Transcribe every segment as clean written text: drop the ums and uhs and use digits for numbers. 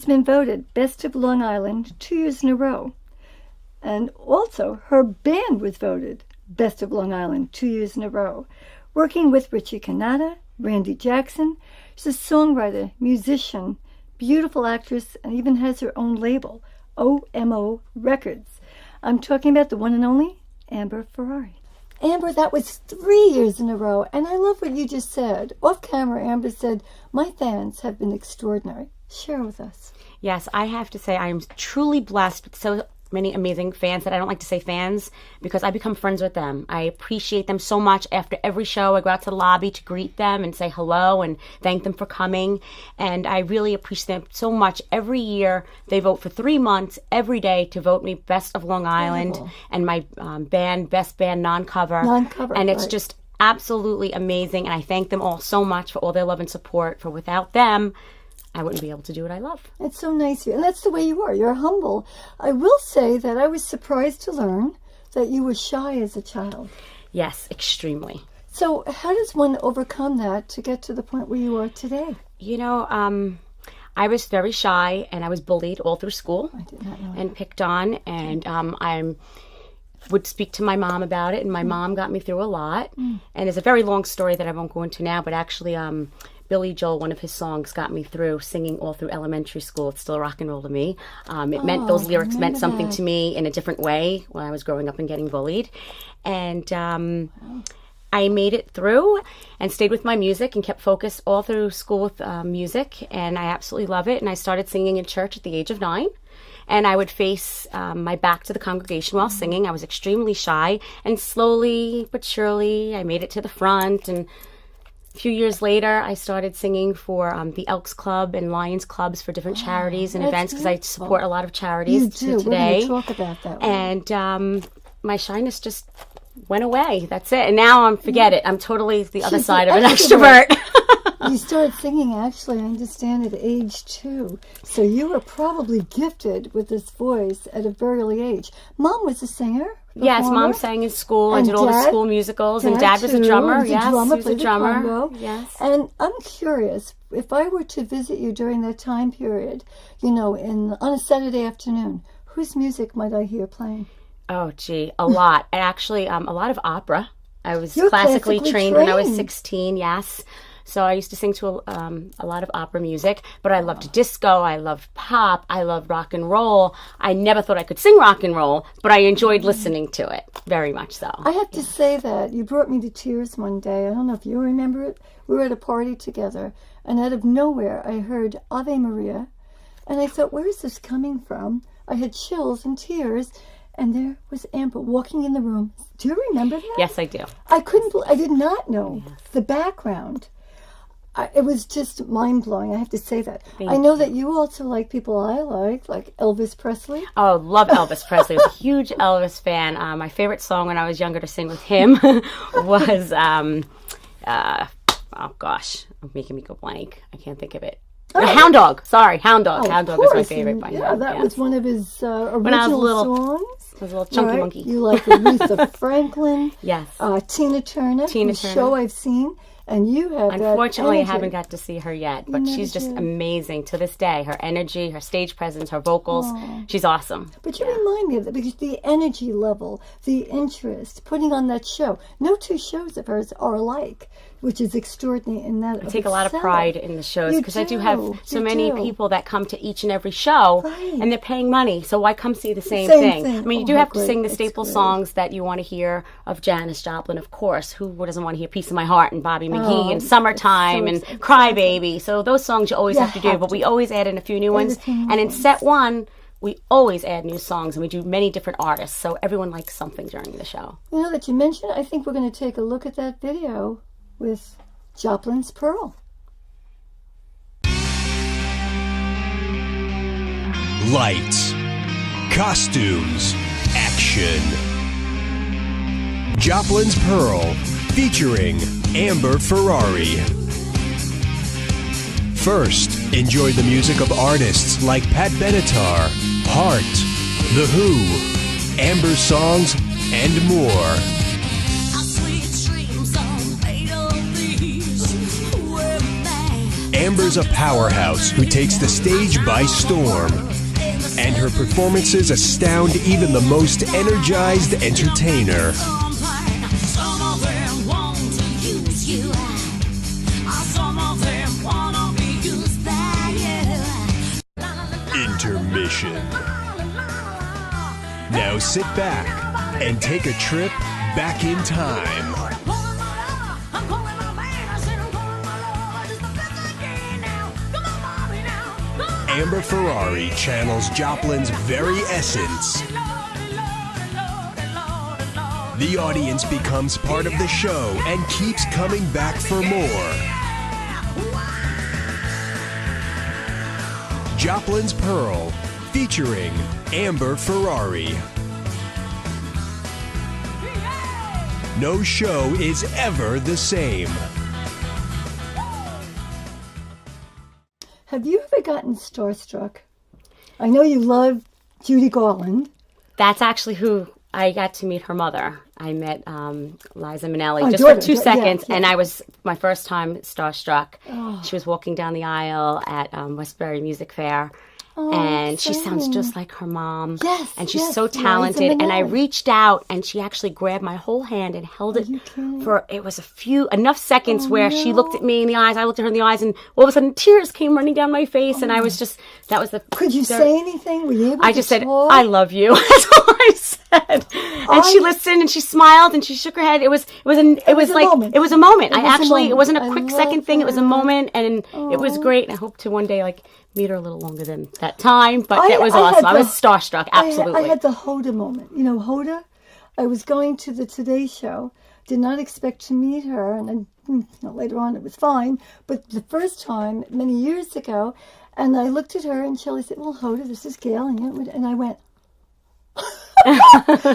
It's been voted Best of Long Island 2 years in a row. And also, her band was voted Best of Long Island 2 years in a row. Working with Richie Cannata, Randy Jackson, she's a songwriter, musician, beautiful actress, and even has her own label, OMO Records. I'm talking about the one and only Amber Ferrari. Amber, that was 3 years in a row, and I love what you just said. Off camera, Amber said, my fans have been extraordinary. Share with us. Yes, I have to say I am truly blessed with so many amazing fans that I don't like to say fans because I become friends with them. I appreciate them so much. After every show, I go out to the lobby to greet them and say hello and thank them for coming. And I really appreciate them so much. Every year, they vote for 3 months, every day, to vote me Best of Long Island and my band, Best Band Non-Cover. Non-cover, and it's right. just absolutely amazing. And I thank them all so much for all their love and support. For without them, I wouldn't be able to do what I love. It's so nice of you. And that's the way you are. You're humble. I will say that I was surprised to learn that you were shy as a child. Yes, extremely. So how does one overcome that to get to the point where you are today? You know, I was very shy and I was bullied all through school. I did not know and picked on. And I would speak to my mom about it. And my mom got me through a lot. And it's a very long story that I won't go into now. But actually, Billy Joel, one of his songs, got me through singing all through elementary school. It's still rock and roll to me. It meant those lyrics meant something to me in a different way when I was growing up and getting bullied. And I made it through and stayed with my music and kept focused all through school with music. And I absolutely love it. And I started singing in church at the age of 9. And I would face my back to the congregation while singing. I was extremely shy. And slowly but surely, I made it to the front. And a few years later, I started singing for the Elks Club and Lions Clubs for different charities and events because I support a lot of charities you do. today. We're going to talk about that. And my shyness just went away. That's it. And now forget it. I'm totally the other side of an extrovert. You started singing, actually, I understand, at age 2. So you were probably gifted with this voice at a very early age. Mom was a singer? Yes, Mom sang in school. And I did all the school musicals. And Dad was a drummer. Yes, he was a drummer. Yes. And I'm curious, if I were to visit you during that time period, you know, on a Saturday afternoon, whose music might I hear playing? Oh, gee, a lot. And actually, a lot of opera. I was You're classically trained when I was 16, yes. So I used to sing to a lot of opera music, but I loved disco, I loved pop, I loved rock and roll. I never thought I could sing rock and roll, but I enjoyed listening to it, very much so. I have to say that you brought me to tears one day. I don't know if you remember it. We were at a party together, and out of nowhere I heard Ave Maria, and I thought, where is this coming from? I had chills and tears, and there was Amber walking in the room. Do you remember that? Yes, I do. I did not know the background. It was just mind-blowing, I have to say that. I know that you also like people I like Elvis Presley. Oh, love Elvis Presley. I was a huge Elvis fan. My favorite song when I was younger to sing with him was, oh gosh, I'm making me go blank. I can't think of it. Hound Dog. Sorry, Hound Dog. Hound Dog was my favorite by him. Yeah, that was one of his original when I was little, songs. I was a little chunky monkey. You like Aretha Franklin. Yes. Tina Turner. Tina Turner. Show I've seen. And you have Unfortunately, I that haven't got to see her yet, but she's just amazing to this day. Her energy, her stage presence, her vocals, she's awesome. But you remind me of that because the energy level, the interest, putting on that show. No two shows of hers are alike, which is extraordinary in that. I take a lot of pride in the shows because I do have so many people that come to each and every show, and they're paying money, so why come see the same thing? I mean, you do have to sing the staple songs that you want to hear of Janis Joplin, of course. Who doesn't want to hear Piece of My Heart and Bobby McGee and Summertime and Cry Baby? So those songs you always have to do, but we always add in a few new ones. And in set 1, we always add new songs, and we do many different artists, so everyone likes something during the show. You know that you mentioned, I think we're going to take a look at that video with Joplin's Pearl. Lights, costumes, action. Joplin's Pearl, featuring Amber Ferrari. First, enjoy the music of artists like Pat Benatar, Heart, The Who, Amber's songs, and more. Amber's a powerhouse who takes the stage by storm, and her performances astound even the most energized entertainer. Intermission. Now sit back and take a trip back in time. Amber Ferrari channels Joplin's very essence. The audience becomes part of the show and keeps coming back for more. Joplin's Pearl, featuring Amber Ferrari. No show is ever the same. Have you ever gotten starstruck? I know you love Judy Garland. That's actually who I got to meet her mother. I met Liza Minnelli just for 2 seconds, and I was my first time starstruck. Oh. She was walking down the aisle at Westbury Music Fair, and she sounds just like her mom. Yes, and she's so talented. And I reached out, and she actually grabbed my whole hand and held it for, it was enough seconds where she looked at me in the eyes, I looked at her in the eyes, and all of a sudden tears came running down my face, and I was just, that was the... Could you say anything? Were you able I just said, I love you. That's all I said. And she listened, and she smiled, and she shook her head. It was a moment. It wasn't a quick second thing. It was a moment, and it was great. And I hope to one day, meet her a little longer than that time, but it was awesome. I was starstruck, absolutely. I had the Hoda moment. You know, Hoda, I was going to the Today Show, did not expect to meet her, and then, later on it was fine, but the first time, many years ago, and I looked at her, and Shelley said, well, Hoda, this is Gail, and I went,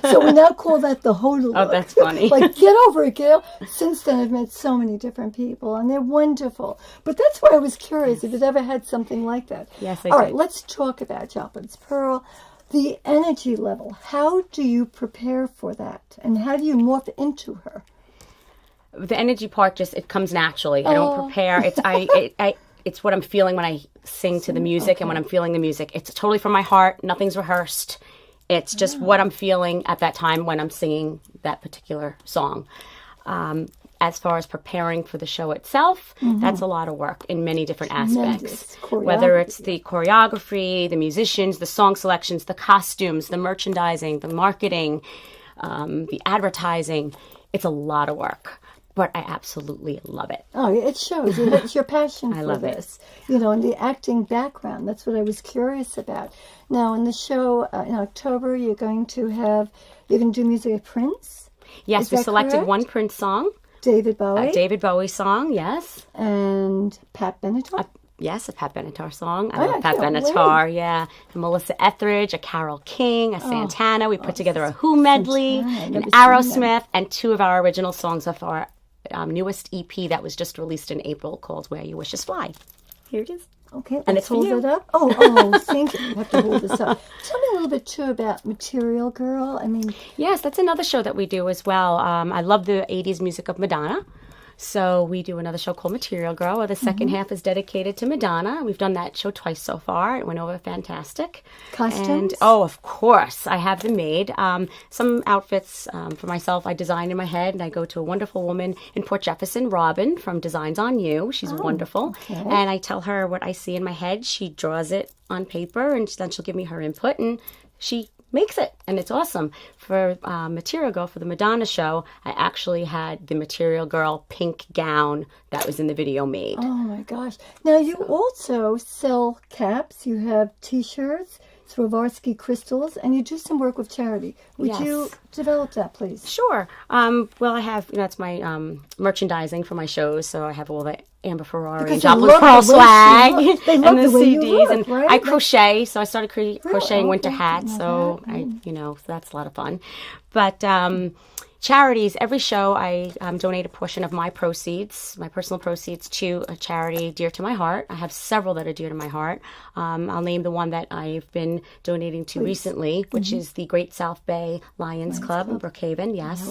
so we now call that the Hoda look. Oh, that's funny. Get over it, Gail. Since then, I've met so many different people, and they're wonderful. But that's why I was curious if you'd ever had something like that. Yes, I did. All right, let's talk about Joplin's Pearl. The energy level. How do you prepare for that, and how do you morph into her? The energy part it comes naturally. I don't prepare. It's what I'm feeling when I sing to the music, and when I'm feeling the music. It's totally from my heart. Nothing's rehearsed. It's just what I'm feeling at that time when I'm singing that particular song. As far as preparing for the show itself, that's a lot of work in many different aspects. Whether it's the choreography, the musicians, the song selections, the costumes, the merchandising, the marketing, the advertising. It's a lot of work. But I absolutely love it. Oh, it shows. It's your passion for love this. And the acting background. That's what I was curious about. Now, in the show in October, you're going to do music of Prince? Yes, we selected one Prince song. David Bowie? A David Bowie song, yes. And Pat Benatar? Yes, a Pat Benatar song. I love Pat Benatar, yeah. And Melissa Etheridge, a Carole King, a Santana. We put together a Who medley, an Aerosmith, and 2 of our original songs of our newest EP that was just released in April called Where Your Wishes Fly. Here it is. Okay, and it's hold it up. Oh, thank you. You have to hold this up. Tell me a little bit too about Material Girl. Yes, that's another show that we do as well. I love the 80s music of Madonna. So we do another show called Material Girl, where the second half is dedicated to Madonna. We've done that show twice so far. It went over fantastic. Costumes? And, of course. I have them made. Some outfits for myself I designed in my head, and I go to a wonderful woman in Port Jefferson, Robin, from Designs on You. She's wonderful. Okay. And I tell her what I see in my head. She draws it on paper, and then she'll give me her input, and she makes it, and it's awesome. For Material Girl, for the Madonna show, I actually had the Material Girl pink gown that was in the video made. Oh my gosh. Now you also sell caps, you have t-shirts, Swarovski crystals, and you do some work with charity. Would you develop that, please? Sure. Well, I have, that's my merchandising for my shows, so I have all the Amber Ferrari and Joplin's Pearl swag and the CDs. And right? I crochet, so I started crocheting winter hats, so so that's a lot of fun. But charities, every show I donate a portion of my proceeds, my personal proceeds, to a charity dear to my heart. I have several that are dear to my heart. I'll name the one that I've been donating to recently, which is the Great South Bay Lions Club in Brookhaven. Yes,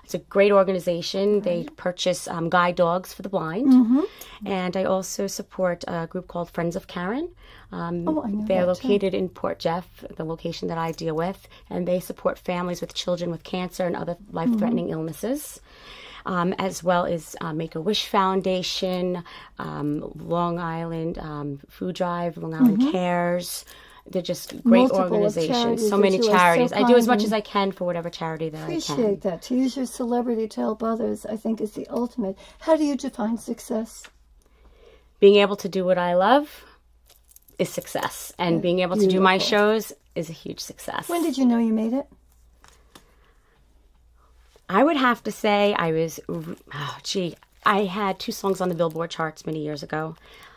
it's a great organization. They purchase guide dogs for the blind, and I also support a group called Friends of Karen. I know They're that, too. located in Port Jeff, the location that I deal with, and they support families with children with cancer and other life-threatening illnesses, as well as Make-A-Wish Foundation, Long Island Food Drive, Long Island Cares. They're just great Multiple of organizations. charities So many that you are so charities. I do as much kind as I can for whatever charity that I can. Appreciate that. To use your celebrity to help others, I think, is the ultimate. How do you define success? Being able to do what I love is success, and being able to do my Beautiful. shows is a huge success. When did you know you made it? I would have to say I had 2 songs on the Billboard charts many years ago.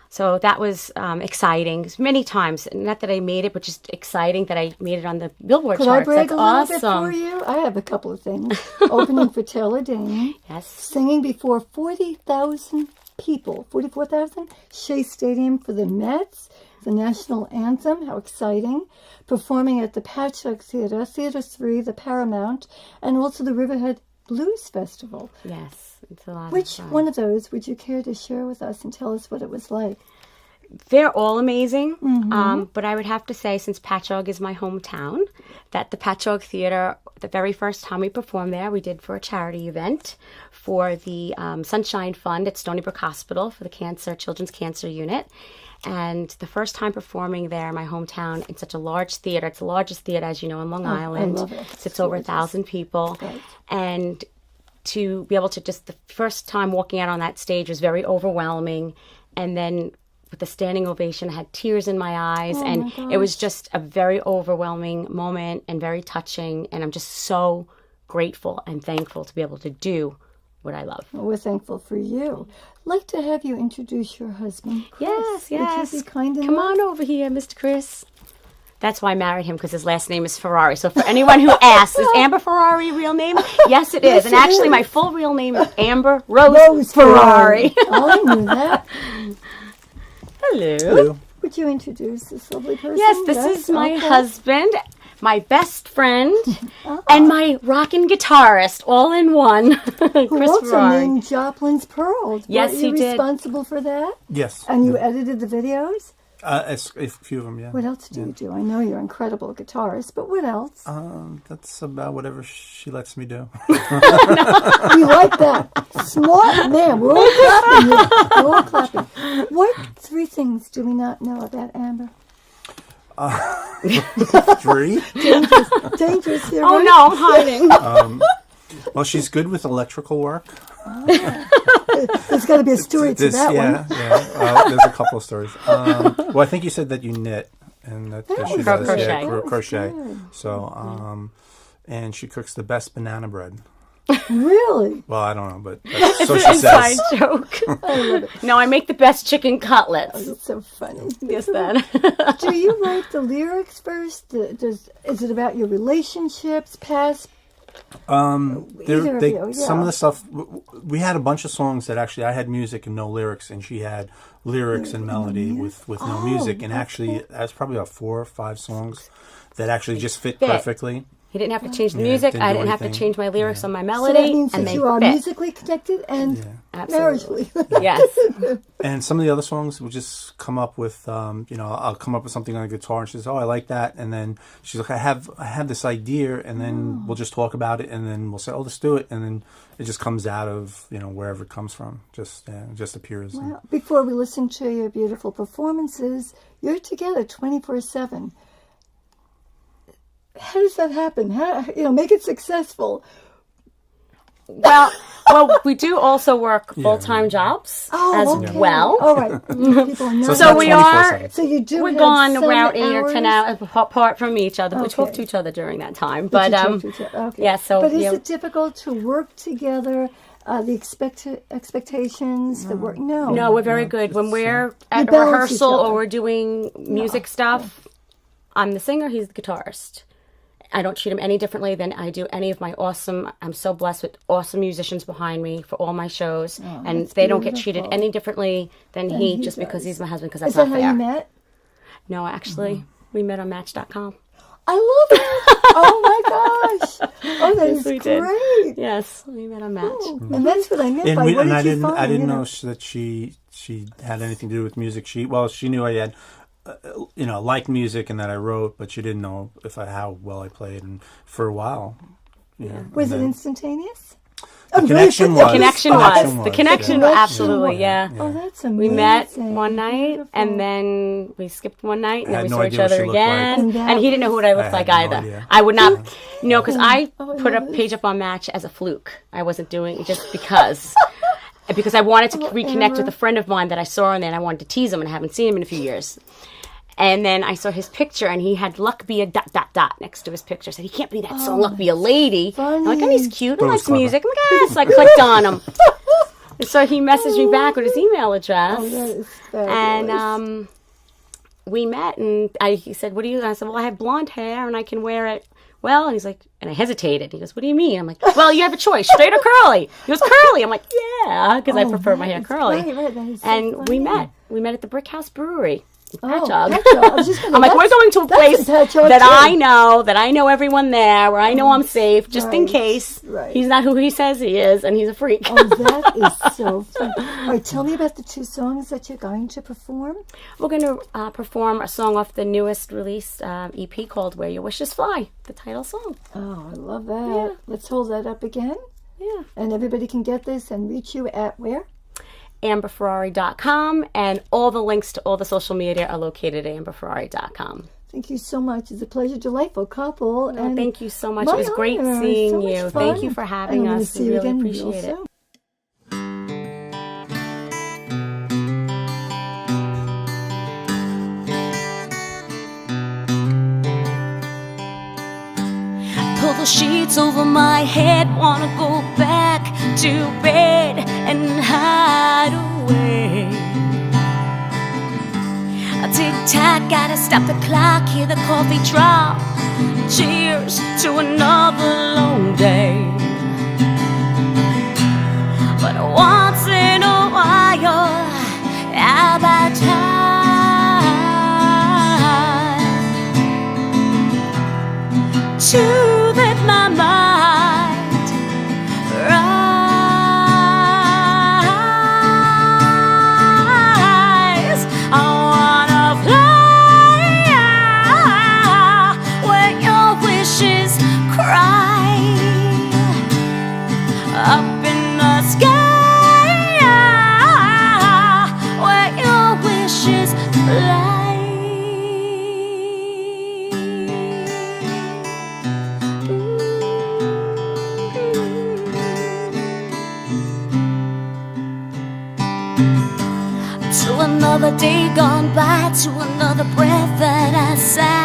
So that was exciting many times. Not that I made it, but just exciting that I made it on the Billboard Could I charts. brag That's a little awesome. bit for you? I have a couple of things. Opening for Taylor Dane. Yes. Singing before 40,000 people. 44,000? Shea Stadium for the Mets. The national anthem. How exciting. Performing at the Patchogue Theater, Theater 3, the Paramount, and also the Riverhead Blues Festival. Yes. It's a lot Which of fun. one of those would you care to share with us and tell us what it was like? They're all amazing, but I would have to say, since Patchogue is my hometown, that the Patchogue Theater, the very first time we performed there, we did for a charity event for the Sunshine Fund at Stony Brook Hospital for the Children's Cancer Unit. And the first time performing there in my hometown in such a large theater, it's the largest theater, as you know, in Long Island. I love it. It's over 1,000 people. Right. And to be able to the first time walking out on that stage was very overwhelming. And then with the standing ovation, I had tears in my eyes. And it was just a very overwhelming moment and very touching. And I'm just so grateful and thankful to be able to do what I love. Well, we're thankful for you. I'd like to have you introduce your husband, Chris. Yes, yes. Would you be kind enough? Come on over here, Mr. Chris. That's why I married him, because his last name is Ferrari. So for anyone who asks, is Amber Ferrari a real name? Yes, it is. Yes, And it actually, is. my full real name is Amber Rose Ferrari. Oh, I knew that. Hello. Would you introduce this lovely person? Yes, this is my okay. husband, my best friend, and my rockin' guitarist, all in one. Who Chris also Ferrari. named Joplin's Pearls. Yes, Weren't he you did. responsible for that? Yes. And you edited the videos? A few of them, yeah. What else do you do? I know you're an incredible guitarist, but what else? That's about whatever she lets me do. You like that? Smart man. We're all clapping. We're all clapping. What 3 things do we not know about Amber? 3. Dangerous here. Oh, right? no, I'm hiding. Well, she's good with electrical work. There's got to be a story to that one. Yeah. There's a couple of stories. Well, I think you said that you knit, and that she was does. crochet. Yeah, That was crochet. good. So, and she cooks the best banana bread. Really? Well, I don't know, but so she Inside says. joke. I love it. No, I make the best chicken cutlets. It's so funny. Yes, then. Do you write the lyrics first? Is it about your relationships, past? Either of you, Some yeah. of the stuff, we had a bunch of songs that actually I had music and no lyrics, and she had lyrics and melody with no music. And actually, that's probably about 4 or 5 songs that actually just fit perfectly. He didn't have to change the Yeah, music. didn't I do didn't have to anything. change my lyrics on my So melody. that means and that they you are fit. musically connected and Absolutely. marriagely. Yes. And some of the other songs will just come up with, I'll come up with something on a guitar, and she says, "Oh, I like that," and then she's like, "I have this idea," and then we'll just talk about it, and then we'll say, "Oh, let's do it," and then it just comes out of wherever it comes from, it just appears. Well, before we listen to your beautiful performances, you're together 24/7. How does that happen? How, make it successful. Well, we do also work full-time jobs as well. All right. People know it's So not we 24/7. are. So you do. We're have gone some around 8 or 10 hours? hours apart from each other. We talk Okay. to each other during that time. But But you talk to each other. Okay. yeah. So But is yeah. it difficult to work together? The expectations, the work. No, we're very good. When we're at a balance each rehearsal other. or we're doing music stuff, I'm the singer, he's the guitarist. I don't treat him any differently than I do any of my awesome. I'm so blessed with awesome musicians behind me for all my shows, and they don't get treated any differently than he just because he's my husband. Because that's Is that not how fair. you met? No, actually, we met on Match.com. I love it. Oh my gosh. Oh, that is we did. great. Yes, we met on Match. Oh, and that's what I meant And, by what did I you didn't find? I didn't you know that she had anything to do with music. She knew I had liked music and that I wrote, but she didn't know how well I played. And for a while, Was it instantaneous? The connection was. The connection was, absolutely, yeah. Oh, that's amazing. We met one night, and then we skipped one night, and then we saw each other again. like. And he didn't know what I looked like no either. idea. I would not, because I I put a love page up on Match as a fluke. I wasn't doing it just because. Because I wanted to reconnect with a friend of mine that I saw on there, and I wanted to tease him, and I haven't seen him in a few years. And then I saw his picture, and he had "Luck Be a ... next to his picture. I said, he can't be that song, Luck Be a Lady. I'm like, oh, he's cute. He likes music. I'm like, just like clicked on him. And so he messaged me back with his email address. Oh, that is fabulous. And we met, and he said, what do you... I said, well, I have blonde hair, and I can wear it well. And he's like... And I hesitated. He goes, what do you mean? I'm like, well, you have a choice, straight or curly. He goes, curly. I'm like, yeah, because I prefer my hair curly. Right, that is so And funny. we met. We met at the Brick House Brewery. Oh, Patchogue. Patchogue. I was just gonna- I'm like, we're going to a that's place a Patchogue that too. I know everyone there, where I know I'm safe, just in Right, case right. he's not who he says he is, and he's a freak. Oh, that is so fun. All right, tell me about the 2 songs that you're going to perform. We're going to perform a song off the newest released EP called Where Your Wishes Fly, the title song. Oh, I love that. Yeah. Let's hold that up again. Yeah. And everybody can get this and reach you at where? AmberFerrari.com, and all the links to all the social media are located at AmberFerrari.com. Thank you so much. It's a pleasure. Delightful couple. Oh, and thank you so much. my It was great honor. seeing So much you. fun. Thank you for having And I'm gonna us. see We you really again real appreciate it. soon. Pull the sheets over my head, wanna go back to bed and hide away. I tick-tock, gotta stop the clock, hear the coffee drop. Cheers to another long day. But once in a while, how about time to let my mind rise? I wanna fly where your wishes cry, up in the sky where your wishes fly. To another day gone by, to another breath that I sigh.